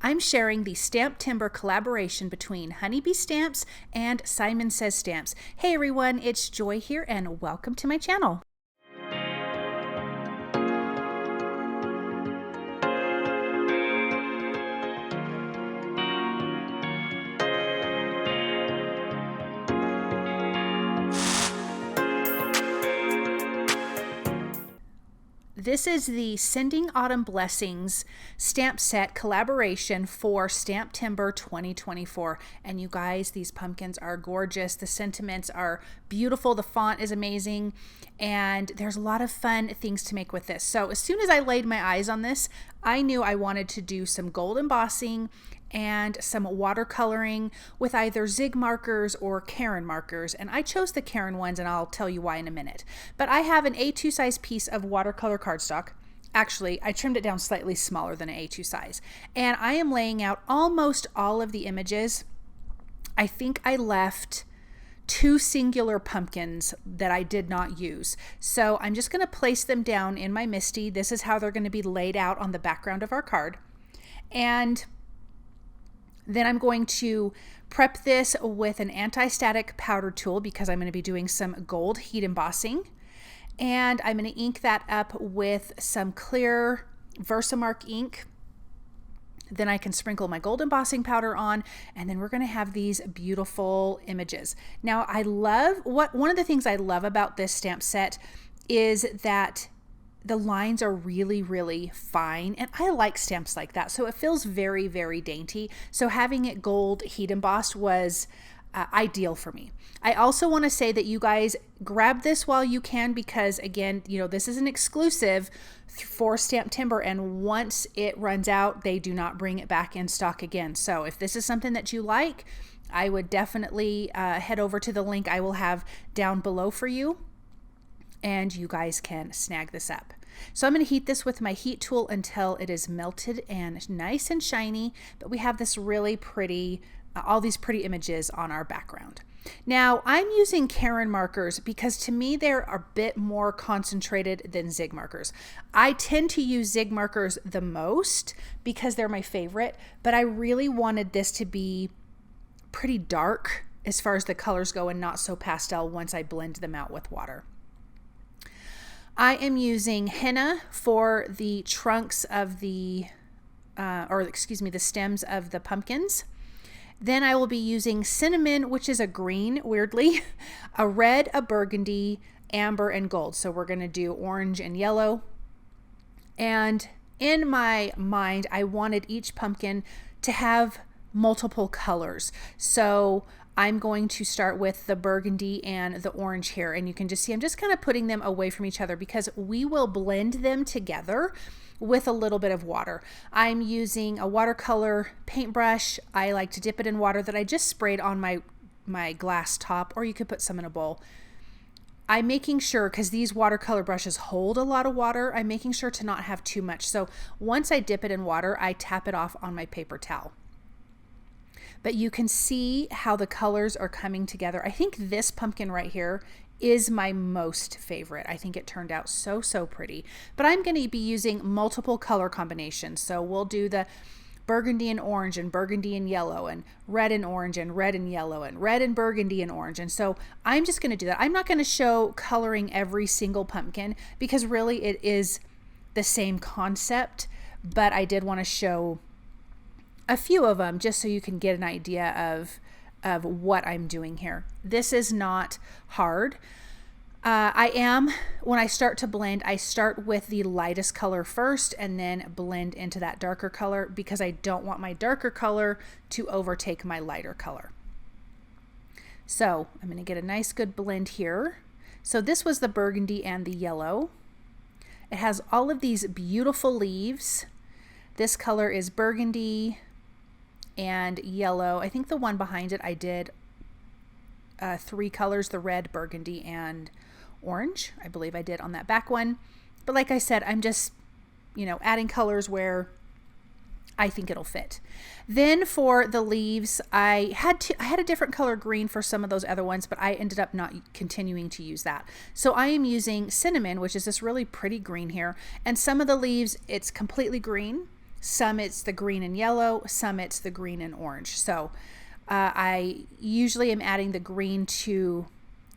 I'm sharing the Stamptember collaboration between HoneyBee Stamps and Simon Says Stamps. Hey everyone, it's Joy here and welcome to my channel. This is the Sending Autumn Blessings stamp set collaboration for Stamptember 2024. And you guys, these pumpkins are gorgeous. The sentiments are beautiful. The font is amazing. And there's a lot of fun things to make with this. So as soon as I laid my eyes on this, I knew I wanted to do some gold embossing and some watercoloring with either Zig markers or Karen markers. And I chose the Karen ones and I'll tell you why in a minute. But I have an A2 size piece of watercolor cardstock. Actually, I trimmed it down slightly smaller than an A2 size. And I am laying out almost all of the images. I think I left 2 singular pumpkins that I did not use. So I'm just gonna place them down in my MISTI. This is how they're gonna be laid out on the background of our card. And then I'm going to prep this with an anti-static powder tool because I'm going to be doing some gold heat embossing. And I'm going to ink that up with some clear Versamark ink. Then I can sprinkle my gold embossing powder on, and then we're going to have these beautiful images. Now, one of the things I love about this stamp set is that the lines are really, really fine, and I like stamps like that. So it feels very, very dainty. So having it gold heat embossed was ideal for me. I also want to say that you guys grab this while you can because, again, you know, this is an exclusive for Stamptember, and once it runs out, they do not bring it back in stock again. So if this is something that you like, I would definitely head over to the link I will have down below for you, and you guys can snag this up. So I'm going to heat this with my heat tool until it is melted and nice and shiny, but we have this really pretty, all these pretty images on our background. Now I'm using Karen markers because to me they're a bit more concentrated than Zig markers. I tend to use Zig markers the most because they're my favorite, but I really wanted this to be pretty dark as far as the colors go and not so pastel once I blend them out with water. I am using henna for the trunks of the, the stems of the pumpkins. Then I will be using cinnamon, which is a green, weirdly, a red, a burgundy, amber, and gold. So we're going to do orange and yellow. And in my mind, I wanted each pumpkin to have multiple colors. So I'm going to start with the burgundy and the orange here, and you can just see I'm just kind of putting them away from each other because we will blend them together with a little bit of water. I'm using a watercolor paintbrush. I like to dip it in water that I just sprayed on my glass top, or you could put some in a bowl. I'm making sure, because these watercolor brushes hold a lot of water, I'm making sure to not have too much. So once I dip it in water, I tap it off on my paper towel. But you can see how the colors are coming together. I think this pumpkin right here is my most favorite. I think it turned out so, so pretty. But I'm going to be using multiple color combinations. So we'll do the burgundy and orange and burgundy and yellow and red and orange and red and yellow and red and burgundy and orange. And so I'm just going to do that. I'm not going to show coloring every single pumpkin because really it is the same concept, but I did want to show a few of them just so you can get an idea of what I'm doing here. This is not hard. When I start to blend, I start with the lightest color first and then blend into that darker color because I don't want my darker color to overtake my lighter color. So I'm going to get a nice good blend here. So this was the burgundy and the yellow. It has all of these beautiful leaves. This color is burgundy and yellow. I think the one behind it I did 3 colors, the red, burgundy, and orange. I believe I did on that back one. But like I said, I'm just, you know, adding colors where I think it'll fit. Then for the leaves, I had a different color green for some of those other ones, but I ended up not continuing to use that. So I am using cinnamon, which is this really pretty green here. And some of the leaves, it's completely green. Some it's the green and yellow, some it's the green and orange. So I usually am adding the green to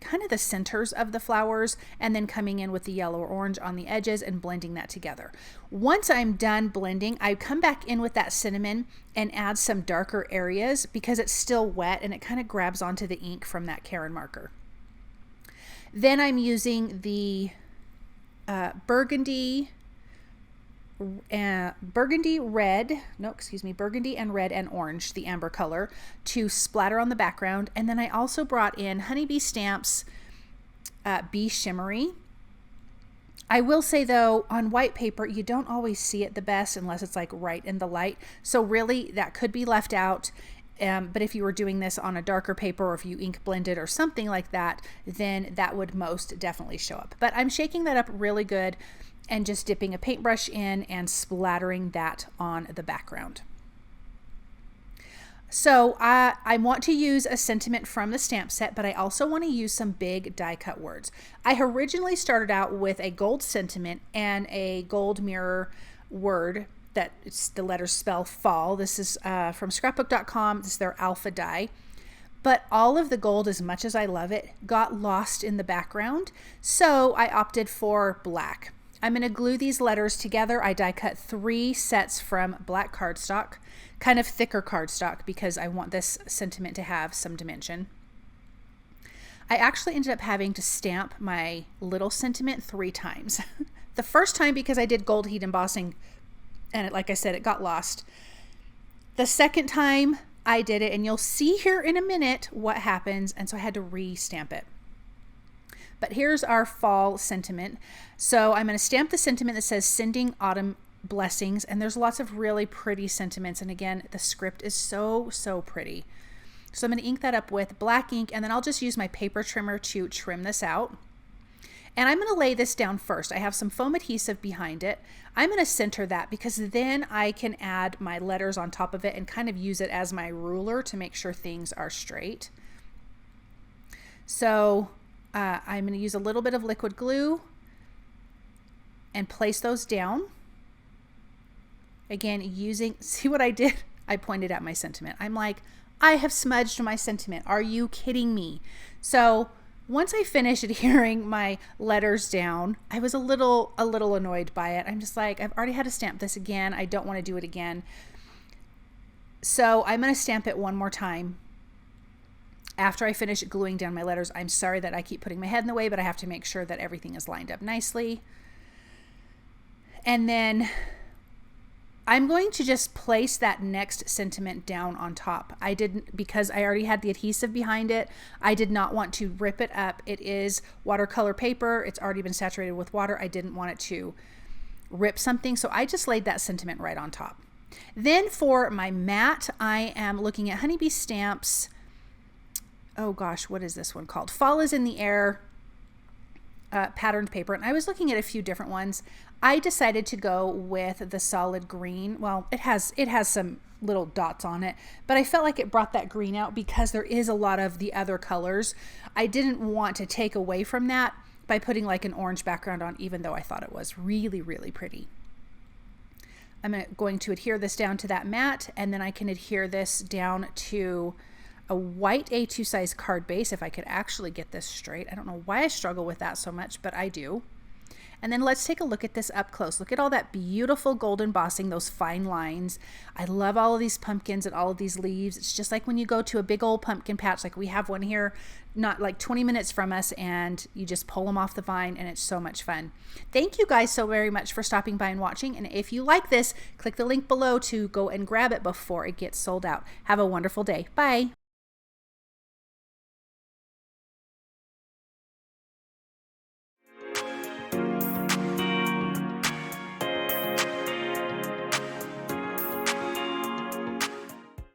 kind of the centers of the flowers and then coming in with the yellow or orange on the edges and blending that together. Once I'm done blending, I come back in with that cinnamon and add some darker areas because it's still wet and it kind of grabs onto the ink from that Karen marker. Then I'm using the burgundy and red and orange, the amber color, to splatter on the background. And then I also brought in HoneyBee Stamps Be Shimmery. I will say though, on white paper, you don't always see it the best unless it's like right in the light. So really that could be left out. But if you were doing this on a darker paper or if you ink blended or something like that, then that would most definitely show up. But I'm shaking that up really good and just dipping a paintbrush in and splattering that on the background. So I want to use a sentiment from the stamp set, but I also want to use some big die cut words. I originally started out with a gold sentiment and a gold mirror word that it's the letters spell fall. This is from scrapbook.com. This is their alpha die. But all of the gold, as much as I love it, got lost in the background. So I opted for black. I'm going to glue these letters together. I die cut 3 sets from black cardstock, kind of thicker cardstock because I want this sentiment to have some dimension. I actually ended up having to stamp my little sentiment 3 times. The first time because I did gold heat embossing and like I said, it got lost. The second time I did it, and you'll see here in a minute what happens, and so I had to re-stamp it. But here's our fall sentiment. So I'm going to stamp the sentiment that says sending autumn blessings, and there's lots of really pretty sentiments, and again the script is so pretty. So I'm going to ink that up with black ink, and then I'll just use my paper trimmer to trim this out. And I'm going to lay this down first. I have some foam adhesive behind it. I'm going to center that because then I can add my letters on top of it and kind of use it as my ruler to make sure things are straight. So I'm going to use a little bit of liquid glue and place those down. Again, see what I did? I pointed at my sentiment. I'm like, I have smudged my sentiment. Are you kidding me? So once I finished adhering my letters down, I was a little annoyed by it. I'm just like, I've already had to stamp this again. I don't want to do it again. So I'm going to stamp it one more time. After I finish gluing down my letters, I'm sorry that I keep putting my head in the way, but I have to make sure that everything is lined up nicely. And then I'm going to just place that next sentiment down on top. I didn't, because I already had the adhesive behind it, I did not want to rip it up. It is watercolor paper. It's already been saturated with water. I didn't want it to rip something, so I just laid that sentiment right on top. Then for my mat, I am looking at HoneyBee Stamps. Oh gosh, what is this one called? Fall is in the Air patterned paper, and I was looking at a few different ones. I decided to go with the solid green. Well, it has some little dots on it, but I felt like it brought that green out because there is a lot of the other colors. I didn't want to take away from that by putting like an orange background on, even though I thought it was really pretty. I'm going to adhere this down to that mat, and then I can adhere this down to a white A2 size card base, if I could actually get this straight. I don't know why I struggle with that so much, but I do. And then let's take a look at this up close. Look at all that beautiful gold embossing, those fine lines. I love all of these pumpkins and all of these leaves. It's just like when you go to a big old pumpkin patch, like we have one here, not like 20 minutes from us, and you just pull them off the vine, and it's so much fun. Thank you guys so very much for stopping by and watching. And if you like this, click the link below to go and grab it before it gets sold out. Have a wonderful day. Bye.